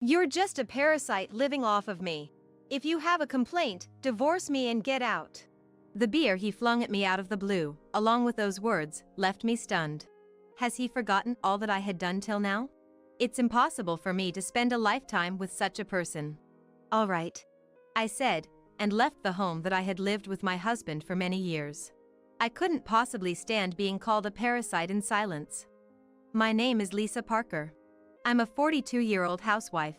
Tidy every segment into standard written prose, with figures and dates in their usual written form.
You're just a parasite living off of me. If you have a complaint, divorce me and get out. The beer he flung at me out of the blue, along with those words, left me stunned. Has he forgotten all that I had done till now? It's impossible for me to spend a lifetime with such a person. All right, I said, and left the home that I had lived with my husband for many years. I couldn't possibly stand being called a parasite in silence. My name is Lisa Parker. I'm a 42-year-old housewife.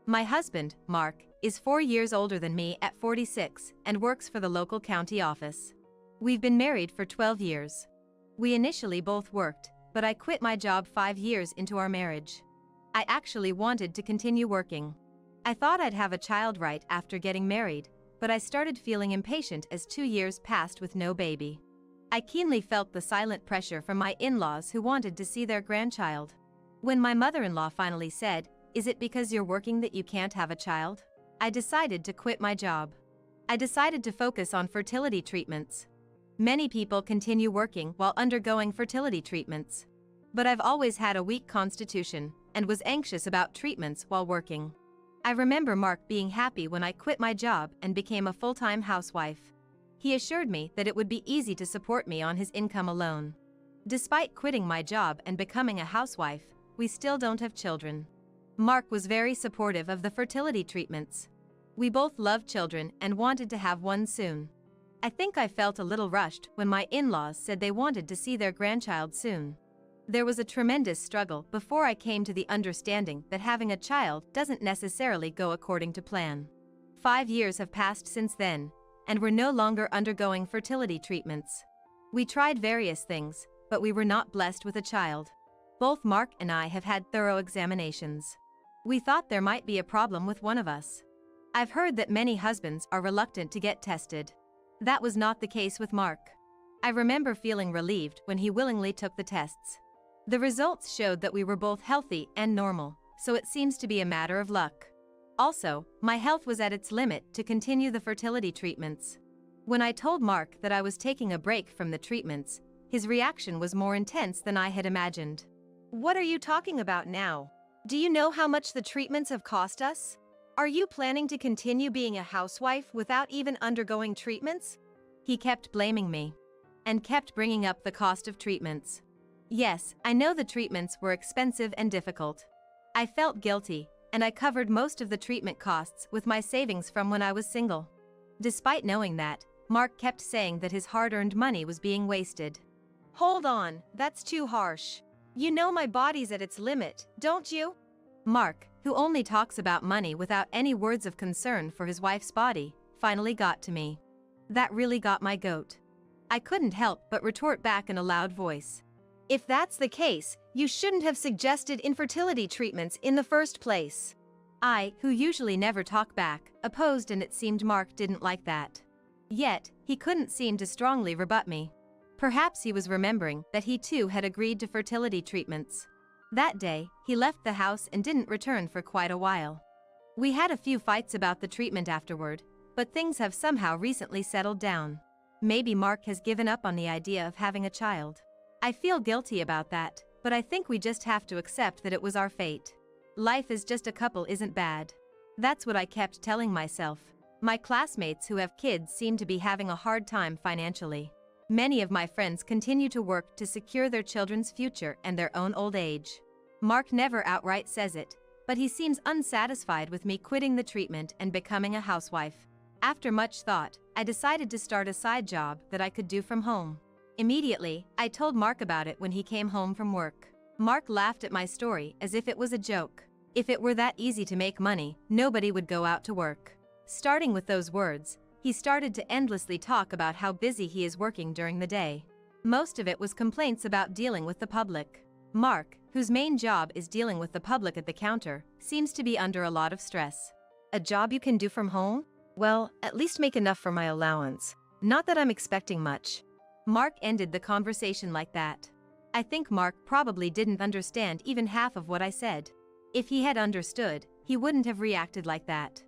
My husband, Mark, is 4 years older than me at 46 and works for the local county office. We've been married for 12 years. We initially both worked, but I quit my job 5 years into our marriage. I actually wanted to continue working. I thought I'd have a child right after getting married, but I started feeling impatient as 2 years passed with no baby. I keenly felt the silent pressure from my in-laws who wanted to see their grandchild. When my mother-in-law finally said, "Is it because you're working that you can't have a child?" I decided to quit my job. I decided to focus on fertility treatments. Many people continue working while undergoing fertility treatments. But I've always had a weak constitution and was anxious about treatments while working. I remember Mark being happy when I quit my job and became a full-time housewife. He assured me that it would be easy to support me on his income alone. Despite quitting my job and becoming a housewife, we still don't have children. Mark was very supportive of the fertility treatments. We both loved children and wanted to have one soon. I think I felt a little rushed when my in-laws said they wanted to see their grandchild soon. There was a tremendous struggle before I came to the understanding that having a child doesn't necessarily go according to plan. 5 years have passed since then, and we're no longer undergoing fertility treatments. We tried various things, but we were not blessed with a child. Both Mark and I have had thorough examinations. We thought there might be a problem with one of us. I've heard that many husbands are reluctant to get tested. That was not the case with Mark. I remember feeling relieved when he willingly took the tests. The results showed that we were both healthy and normal, so it seems to be a matter of luck. Also, my health was at its limit to continue the fertility treatments. When I told Mark that I was taking a break from the treatments, his reaction was more intense than I had imagined. What are you talking about now? Do you know how much the treatments have cost us? Are you planning to continue being a housewife without even undergoing treatments? He kept blaming me and kept bringing up the cost of treatments. Yes, I know the treatments were expensive and difficult. I felt guilty, and I covered most of the treatment costs with my savings from when I was single. Despite knowing that, Mark kept saying that his hard-earned money was being wasted. Hold on, that's too harsh. You know my body's at its limit, don't you? Mark, who only talks about money without any words of concern for his wife's body, finally got to me. That really got my goat. I couldn't help but retort back in a loud voice. If that's the case, you shouldn't have suggested infertility treatments in the first place. I, who usually never talk back, opposed, and it seemed Mark didn't like that. Yet, he couldn't seem to strongly rebut me. Perhaps he was remembering that he too had agreed to fertility treatments. That day, he left the house and didn't return for quite a while. We had a few fights about the treatment afterward, but things have somehow recently settled down. Maybe Mark has given up on the idea of having a child. I feel guilty about that, but I think we just have to accept that it was our fate. Life as just a couple isn't bad. That's what I kept telling myself. My classmates who have kids seem to be having a hard time financially. Many of my friends continue to work to secure their children's future and their own old age. Mark never outright says it, but he seems unsatisfied with me quitting the treatment and becoming a housewife. After much thought, I decided to start a side job that I could do from home. Immediately, I told Mark about it when he came home from work. Mark laughed at my story as if it was a joke. If it were that easy to make money, nobody would go out to work. Starting with those words, he started to endlessly talk about how busy he is working during the day. Most of it was complaints about dealing with the public. Mark, whose main job is dealing with the public at the counter, seems to be under a lot of stress. A job you can do from home? Well, at least make enough for my allowance. Not that I'm expecting much. Mark ended the conversation like that. I think Mark probably didn't understand even half of what I said. If he had understood, he wouldn't have reacted like that.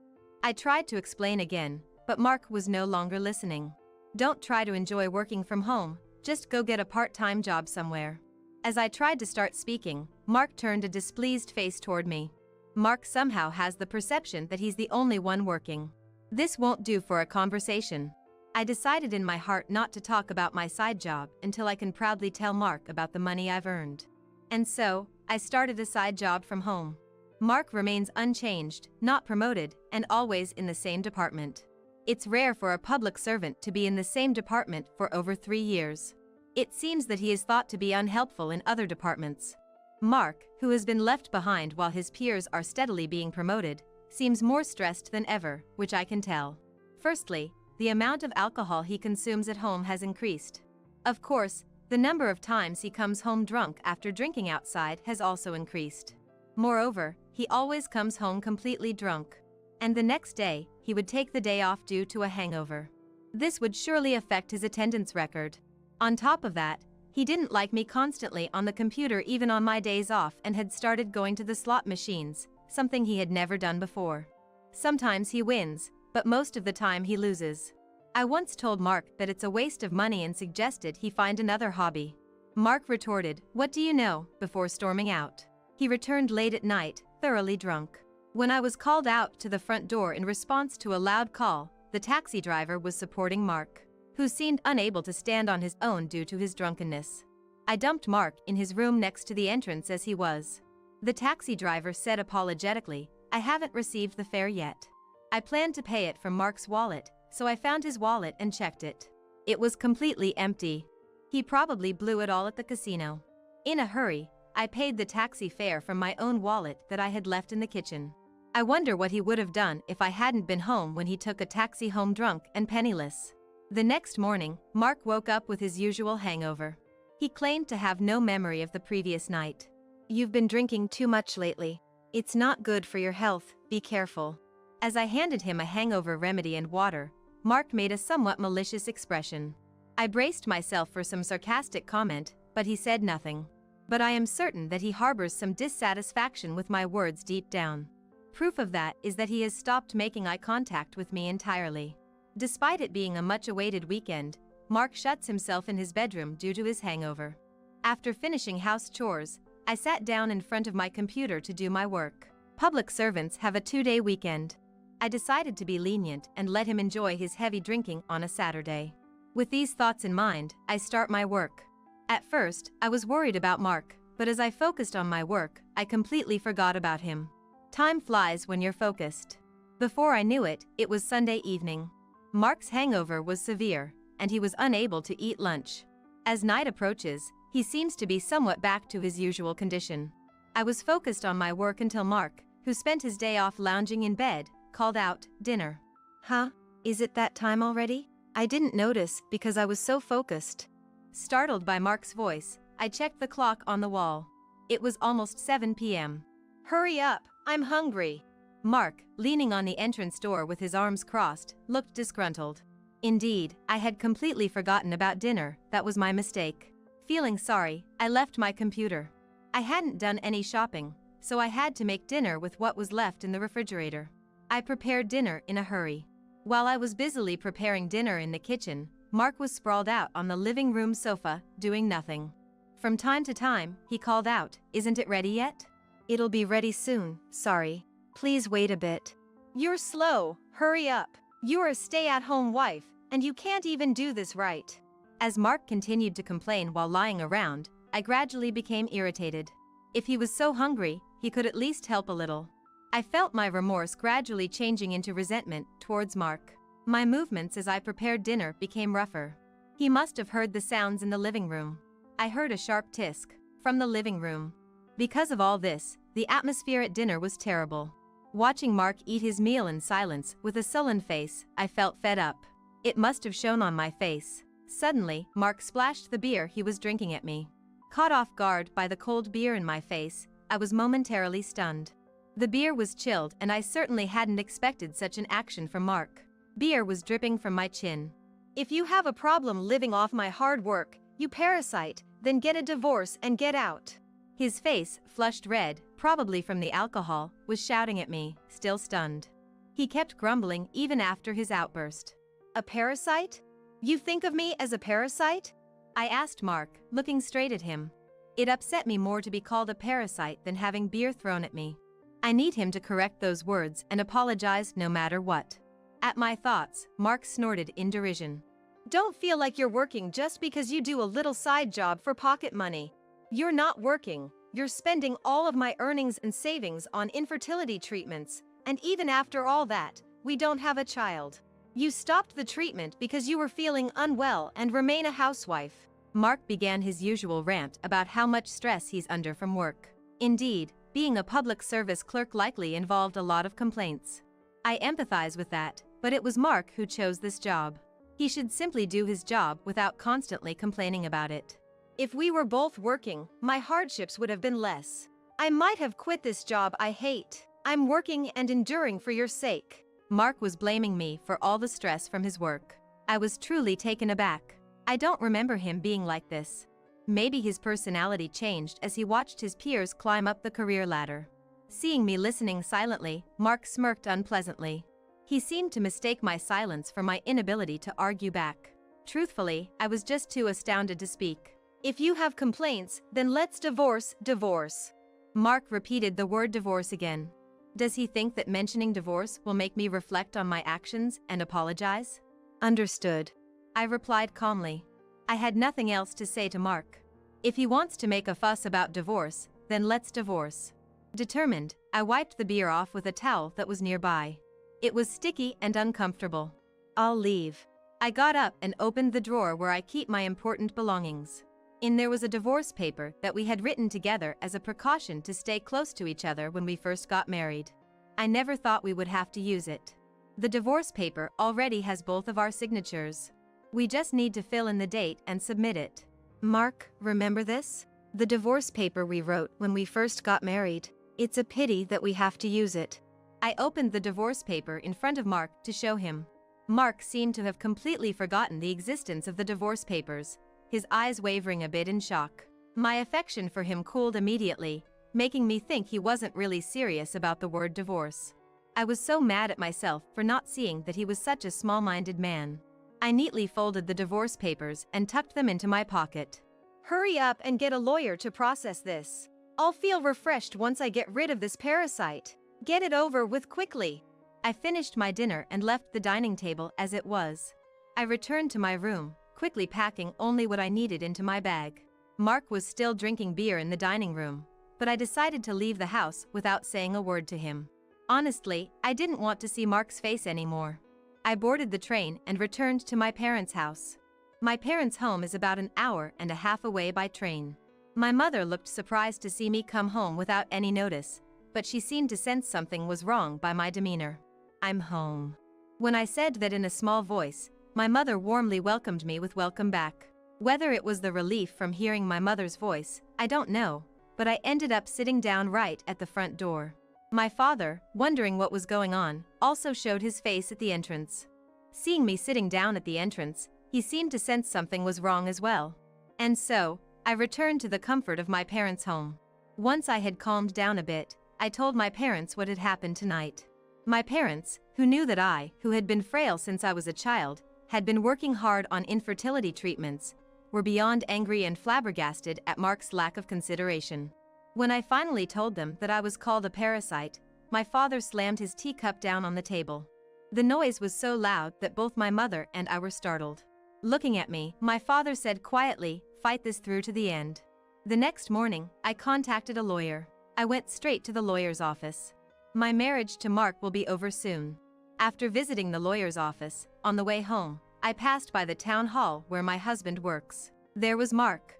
I tried to explain again, but Mark was no longer listening. Don't try to enjoy working from home, just go get a part-time job somewhere. As I tried to start speaking, Mark turned a displeased face toward me. Mark somehow has the perception that he's the only one working. This won't do for a conversation. I decided in my heart not to talk about my side job until I can proudly tell Mark about the money I've earned. And so, I started a side job from home. Mark remains unchanged, not promoted, and always in the same department. It's rare for a public servant to be in the same department for over 3 years. It seems that he is thought to be unhelpful in other departments. Mark, who has been left behind while his peers are steadily being promoted, seems more stressed than ever, which I can tell. Firstly, the amount of alcohol he consumes at home has increased. Of course, the number of times he comes home drunk after drinking outside has also increased. Moreover, he always comes home completely drunk. And the next day, he would take the day off due to a hangover. This would surely affect his attendance record. On top of that, he didn't like me constantly on the computer even on my days off and had started going to the slot machines, something he had never done before. Sometimes he wins, but most of the time he loses. I once told Mark that it's a waste of money and suggested he find another hobby. Mark retorted, "What do you know?" before storming out. He returned late at night, thoroughly drunk. When I was called out to the front door in response to a loud call, the taxi driver was supporting Mark, who seemed unable to stand on his own due to his drunkenness. I dumped Mark in his room next to the entrance as he was. The taxi driver said apologetically, "I haven't received the fare yet." I planned to pay it from Mark's wallet, so I found his wallet and checked it. It was completely empty. He probably blew it all at the casino. In a hurry, I paid the taxi fare from my own wallet that I had left in the kitchen. I wonder what he would have done if I hadn't been home when he took a taxi home drunk and penniless. The next morning, Mark woke up with his usual hangover. He claimed to have no memory of the previous night. "You've been drinking too much lately. It's not good for your health, be careful." As I handed him a hangover remedy and water, Mark made a somewhat malicious expression. I braced myself for some sarcastic comment, but he said nothing. But I am certain that he harbors some dissatisfaction with my words deep down. Proof of that is that he has stopped making eye contact with me entirely. Despite it being a much-awaited weekend, Mark shuts himself in his bedroom due to his hangover. After finishing house chores, I sat down in front of my computer to do my work. Public servants have a 2-day weekend. I decided to be lenient and let him enjoy his heavy drinking on a Saturday. With these thoughts in mind, I start my work. At first, I was worried about Mark, but as I focused on my work, I completely forgot about him. Time flies when you're focused. Before I knew it, it was Sunday evening. Mark's hangover was severe, and he was unable to eat lunch. As night approaches, he seems to be somewhat back to his usual condition. I was focused on my work until Mark, who spent his day off lounging in bed, called out, "Dinner." "Huh? Is it that time already? I didn't notice because I was so focused." Startled by Mark's voice, I checked the clock on the wall. It was almost 7 p.m. "Hurry up, I'm hungry." Mark, leaning on the entrance door with his arms crossed, looked disgruntled. Indeed, I had completely forgotten about dinner, that was my mistake. Feeling sorry, I left my computer. I hadn't done any shopping, so I had to make dinner with what was left in the refrigerator. I prepared dinner in a hurry. While I was busily preparing dinner in the kitchen, Mark was sprawled out on the living room sofa, doing nothing. From time to time, he called out, "Isn't it ready yet?" "It'll be ready soon, sorry. Please wait a bit." "You're slow, hurry up. You're a stay-at-home wife, and you can't even do this right." As Mark continued to complain while lying around, I gradually became irritated. If he was so hungry, he could at least help a little. I felt my remorse gradually changing into resentment towards Mark. My movements as I prepared dinner became rougher. He must have heard the sounds in the living room. I heard a sharp tisk from the living room. Because of all this, the atmosphere at dinner was terrible. Watching Mark eat his meal in silence with a sullen face, I felt fed up. It must have shown on my face. Suddenly, Mark splashed the beer he was drinking at me. Caught off guard by the cold beer in my face, I was momentarily stunned. The beer was chilled and I certainly hadn't expected such an action from Mark. Beer was dripping from my chin. "If you have a problem living off my hard work, you parasite, then get a divorce and get out." His face, flushed red, probably from the alcohol, was shouting at me, still stunned. He kept grumbling even after his outburst. "A parasite? You think of me as a parasite?" I asked Mark, looking straight at him. It upset me more to be called a parasite than having beer thrown at me. I need him to correct those words and apologize no matter what. At my thoughts, Mark snorted in derision. Don't feel like you're working just because you do a little side job for pocket money. You're not working. You're spending all of my earnings and savings on infertility treatments, and even after all that, we don't have a child. You stopped the treatment because you were feeling unwell and remain a housewife. Mark began his usual rant about how much stress he's under from work. Indeed, being a public service clerk likely involved a lot of complaints. I empathize with that, but it was Mark who chose this job. He should simply do his job without constantly complaining about it. If we were both working, my hardships would have been less. I might have quit this job I hate. I'm working and enduring for your sake. Mark was blaming me for all the stress from his work. I was truly taken aback. I don't remember him being like this. Maybe his personality changed as he watched his peers climb up the career ladder. Seeing me listening silently, Mark smirked unpleasantly. He seemed to mistake my silence for my inability to argue back. Truthfully, I was just too astounded to speak. If you have complaints, then let's divorce. Mark repeated the word divorce again. Does he think that mentioning divorce will make me reflect on my actions and apologize? Understood. I replied calmly. I had nothing else to say to Mark. If he wants to make a fuss about divorce, then let's divorce. Determined, I wiped the beer off with a towel that was nearby. It was sticky and uncomfortable. I'll leave. I got up and opened the drawer where I keep my important belongings. In there was a divorce paper that we had written together as a precaution to stay close to each other when we first got married. I never thought we would have to use it. The divorce paper already has both of our signatures. We just need to fill in the date and submit it. Mark, remember this? The divorce paper we wrote when we first got married. It's a pity that we have to use it. I opened the divorce paper in front of Mark to show him. Mark seemed to have completely forgotten the existence of the divorce papers, his eyes wavering a bit in shock. My affection for him cooled immediately, making me think he wasn't really serious about the word divorce. I was so mad at myself for not seeing that he was such a small-minded man. I neatly folded the divorce papers and tucked them into my pocket. Hurry up and get a lawyer to process this. I'll feel refreshed once I get rid of this parasite. Get it over with quickly. I finished my dinner and left the dining table as it was. I returned to my room, quickly packing only what I needed into my bag. Mark was still drinking beer in the dining room, but I decided to leave the house without saying a word to him. Honestly, I didn't want to see Mark's face anymore. I boarded the train and returned to my parents' house. My parents' home is about an hour and a half away by train. My mother looked surprised to see me come home without any notice, but she seemed to sense something was wrong by my demeanor. I'm home. When I said that in a small voice, my mother warmly welcomed me with welcome back. Whether it was the relief from hearing my mother's voice, I don't know, but I ended up sitting down right at the front door. My father, wondering what was going on, also showed his face at the entrance. Seeing me sitting down at the entrance, he seemed to sense something was wrong as well. And so, I returned to the comfort of my parents' home. Once I had calmed down a bit, I told my parents what had happened tonight. My parents, who knew that I, who had been frail since I was a child, had been working hard on infertility treatments, were beyond angry and flabbergasted at Mark's lack of consideration. When I finally told them that I was called a parasite, my father slammed his teacup down on the table. The noise was so loud that both my mother and I were startled. Looking at me, my father said quietly, "Fight this through to the end." The next morning, I contacted a lawyer. I went straight to the lawyer's office. My marriage to Mark will be over soon. After visiting the lawyer's office, on the way home, I passed by the town hall where my husband works. There was Mark.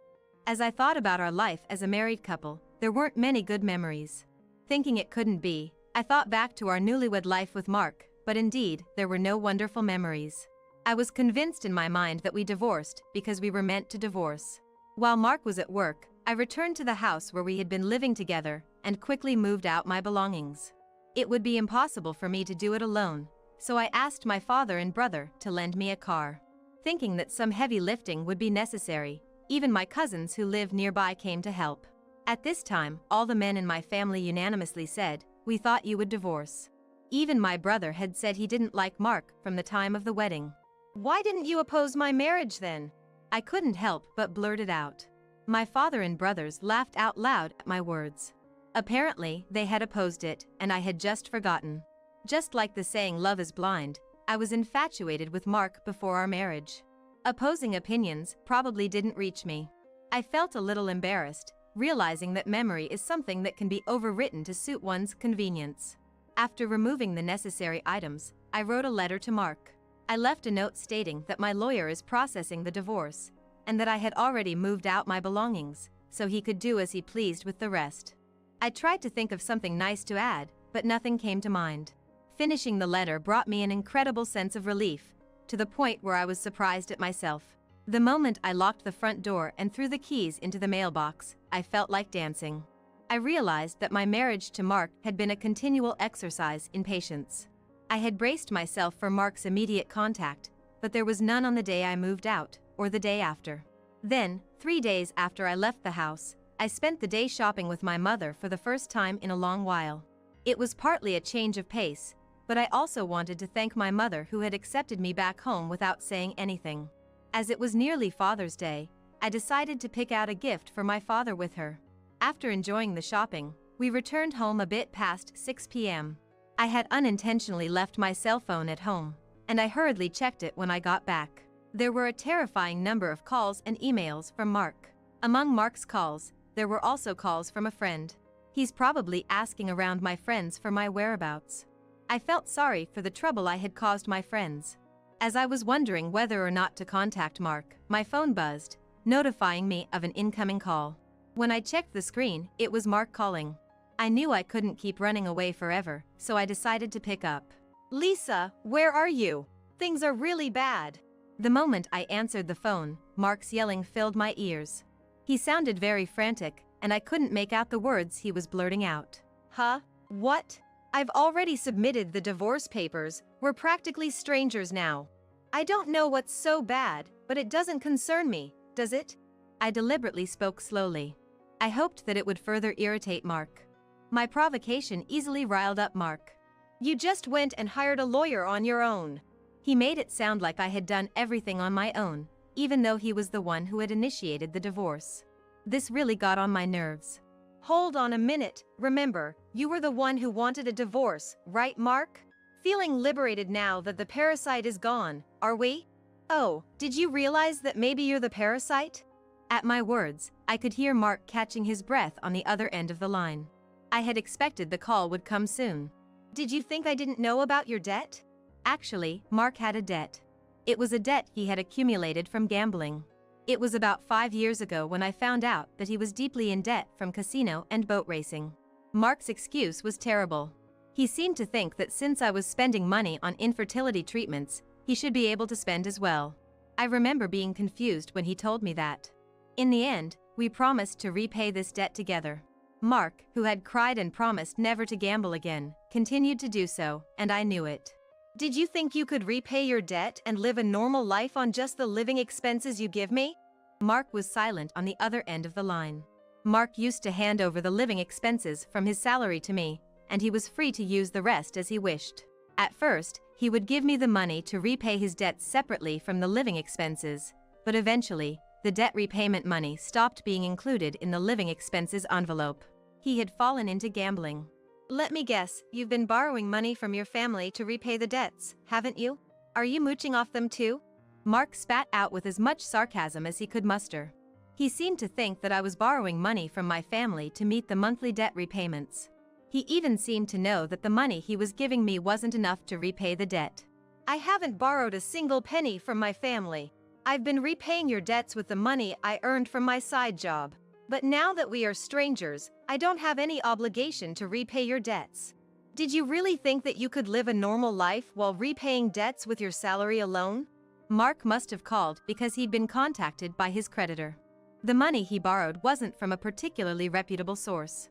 As I thought about our life as a married couple, there weren't many good memories. Thinking it couldn't be, I thought back to our newlywed life with Mark, but indeed, there were no wonderful memories. I was convinced in my mind that we divorced because we were meant to divorce. While Mark was at work, I returned to the house where we had been living together and quickly moved out my belongings. It would be impossible for me to do it alone, so I asked my father and brother to lend me a car. Thinking that some heavy lifting would be necessary, even my cousins who lived nearby came to help. At this time, all the men in my family unanimously said, "We thought you would divorce." Even my brother had said he didn't like Mark from the time of the wedding. "Why didn't you oppose my marriage then?" I couldn't help but blurt it out. My father and brothers laughed out loud at my words. Apparently, they had opposed it, and I had just forgotten. Just like the saying love is blind, I was infatuated with Mark before our marriage. Opposing opinions probably didn't reach me. I felt a little embarrassed, realizing that memory is something that can be overwritten to suit one's convenience. After removing the necessary items, I wrote a letter to Mark. I left a note stating that my lawyer is processing the divorce, and that I had already moved out my belongings, so he could do as he pleased with the rest. I tried to think of something nice to add, but nothing came to mind. Finishing the letter brought me an incredible sense of relief, to the point where I was surprised at myself. The moment I locked the front door and threw the keys into the mailbox, I felt like dancing. I realized that my marriage to Mark had been a continual exercise in patience. I had braced myself for Mark's immediate contact, but there was none on the day I moved out, or the day after. Then, 3 days after I left the house, I spent the day shopping with my mother for the first time in a long while. It was partly a change of pace, but I also wanted to thank my mother who had accepted me back home without saying anything. As it was nearly Father's Day, I decided to pick out a gift for my father with her. After enjoying the shopping, we returned home a bit past 6 p.m. I had unintentionally left my cell phone at home, and I hurriedly checked it when I got back. There were a terrifying number of calls and emails from Mark. Among Mark's calls, there were also calls from a friend. He's probably asking around my friends for my whereabouts. I felt sorry for the trouble I had caused my friends. As I was wondering whether or not to contact Mark, my phone buzzed, notifying me of an incoming call. When I checked the screen, it was Mark calling. I knew I couldn't keep running away forever, so I decided to pick up. "Lisa, where are you? Things are really bad." The moment I answered the phone, Mark's yelling filled my ears. He sounded very frantic, and I couldn't make out the words he was blurting out. "Huh? What? I've already submitted the divorce papers. We're practically strangers now. I don't know what's so bad, but it doesn't concern me, does it?" I deliberately spoke slowly. I hoped that it would further irritate Mark. My provocation easily riled up Mark. "You just went and hired a lawyer on your own." He made it sound like I had done everything on my own, even though he was the one who had initiated the divorce. This really got on my nerves. "Hold on a minute, remember, you were the one who wanted a divorce, right, Mark? Feeling liberated now that the parasite is gone, are we? Oh, did you realize that maybe you're the parasite?" At my words, I could hear Mark catching his breath on the other end of the line. I had expected the call would come soon. "Did you think I didn't know about your debt?" Actually, Mark had a debt. It was a debt he had accumulated from gambling. It was about 5 years ago when I found out that he was deeply in debt from casino and boat racing. Mark's excuse was terrible. He seemed to think that since I was spending money on infertility treatments, he should be able to spend as well. I remember being confused when he told me that. In the end, we promised to repay this debt together. Mark, who had cried and promised never to gamble again, continued to do so, and I knew it. "Did you think you could repay your debt and live a normal life on just the living expenses you give me?" Mark was silent on the other end of the line. Mark used to hand over the living expenses from his salary to me, and he was free to use the rest as he wished. At first, he would give me the money to repay his debts separately from the living expenses, but eventually, the debt repayment money stopped being included in the living expenses envelope. He had fallen into gambling. "Let me guess, you've been borrowing money from your family to repay the debts, haven't you? Are you mooching off them too?" Mark spat out with as much sarcasm as he could muster. He seemed to think that I was borrowing money from my family to meet the monthly debt repayments. He even seemed to know that the money he was giving me wasn't enough to repay the debt. "I haven't borrowed a single penny from my family. I've been repaying your debts with the money I earned from my side job. But now that we are strangers, I don't have any obligation to repay your debts. Did you really think that you could live a normal life while repaying debts with your salary alone?" Mark must have called because he'd been contacted by his creditor. The money he borrowed wasn't from a particularly reputable source.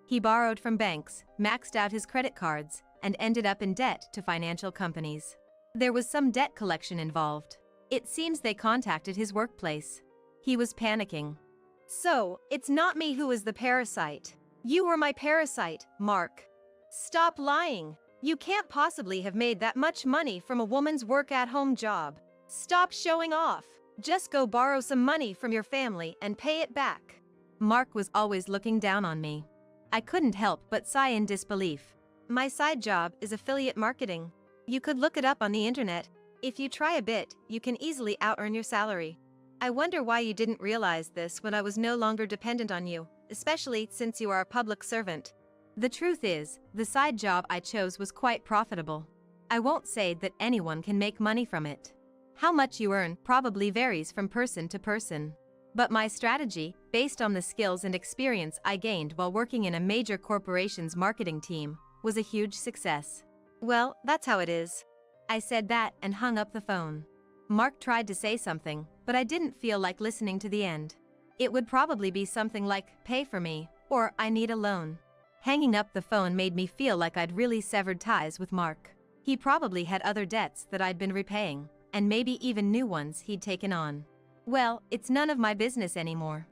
He borrowed from banks, maxed out his credit cards, and ended up in debt to financial companies. There was some debt collection involved. It seems they contacted his workplace. He was panicking. "So, it's not me who is the parasite. You were my parasite, Mark. Stop lying. You can't possibly have made that much money from a woman's work-at-home job. Stop showing off. Just go borrow some money from your family and pay it back." Mark was always looking down on me. I couldn't help but sigh in disbelief. My side job is affiliate marketing. You could look it up on the internet. If you try a bit, you can easily out-earn your salary. I wonder why you didn't realize this when I was no longer dependent on you, especially since you are a public servant. The truth is, the side job I chose was quite profitable. I won't say that anyone can make money from it. How much you earn probably varies from person to person. But my strategy, based on the skills and experience I gained while working in a major corporation's marketing team, was a huge success. Well, that's how it is. I said that and hung up the phone. Mark tried to say something, but I didn't feel like listening to the end. It would probably be something like, pay for me, or I need a loan. Hanging up the phone made me feel like I'd really severed ties with Mark. He probably had other debts that I'd been repaying, and maybe even new ones he'd taken on. Well, it's none of my business anymore.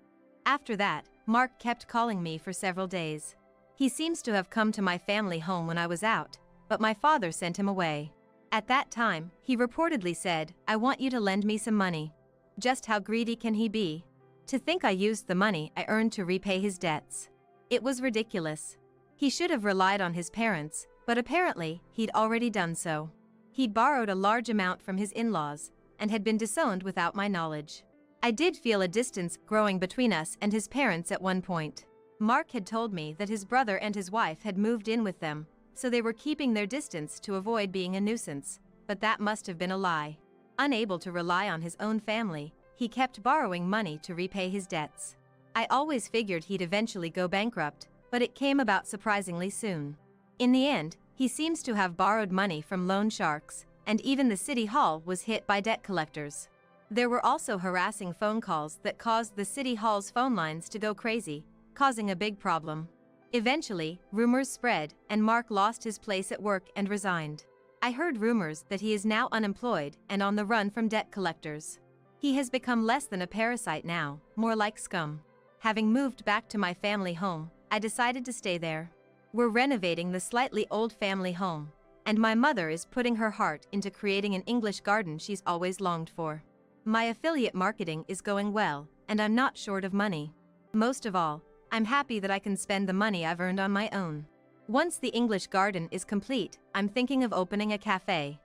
After that, Mark kept calling me for several days. He seems to have come to my family home when I was out, but my father sent him away. At that time, he reportedly said, "I want you to lend me some money." Just how greedy can he be? To think I used the money I earned to repay his debts. It was ridiculous. He should have relied on his parents, but apparently, he'd already done so. He'd borrowed a large amount from his in-laws, and had been disowned without my knowledge. I did feel a distance growing between us and his parents at one point. Mark had told me that his brother and his wife had moved in with them, so they were keeping their distance to avoid being a nuisance, but that must have been a lie. Unable to rely on his own family, he kept borrowing money to repay his debts. I always figured he'd eventually go bankrupt, but it came about surprisingly soon. In the end, he seems to have borrowed money from loan sharks, and even the city hall was hit by debt collectors. There were also harassing phone calls that caused the city hall's phone lines to go crazy, causing a big problem. Eventually, rumors spread, and Mark lost his place at work and resigned. I heard rumors that he is now unemployed and on the run from debt collectors. He has become less than a parasite now, more like scum. Having moved back to my family home, I decided to stay there. We're renovating the slightly old family home, and my mother is putting her heart into creating an English garden she's always longed for. My affiliate marketing is going well, and I'm not short of money. Most of all, I'm happy that I can spend the money I've earned on my own. Once the English garden is complete, I'm thinking of opening a cafe.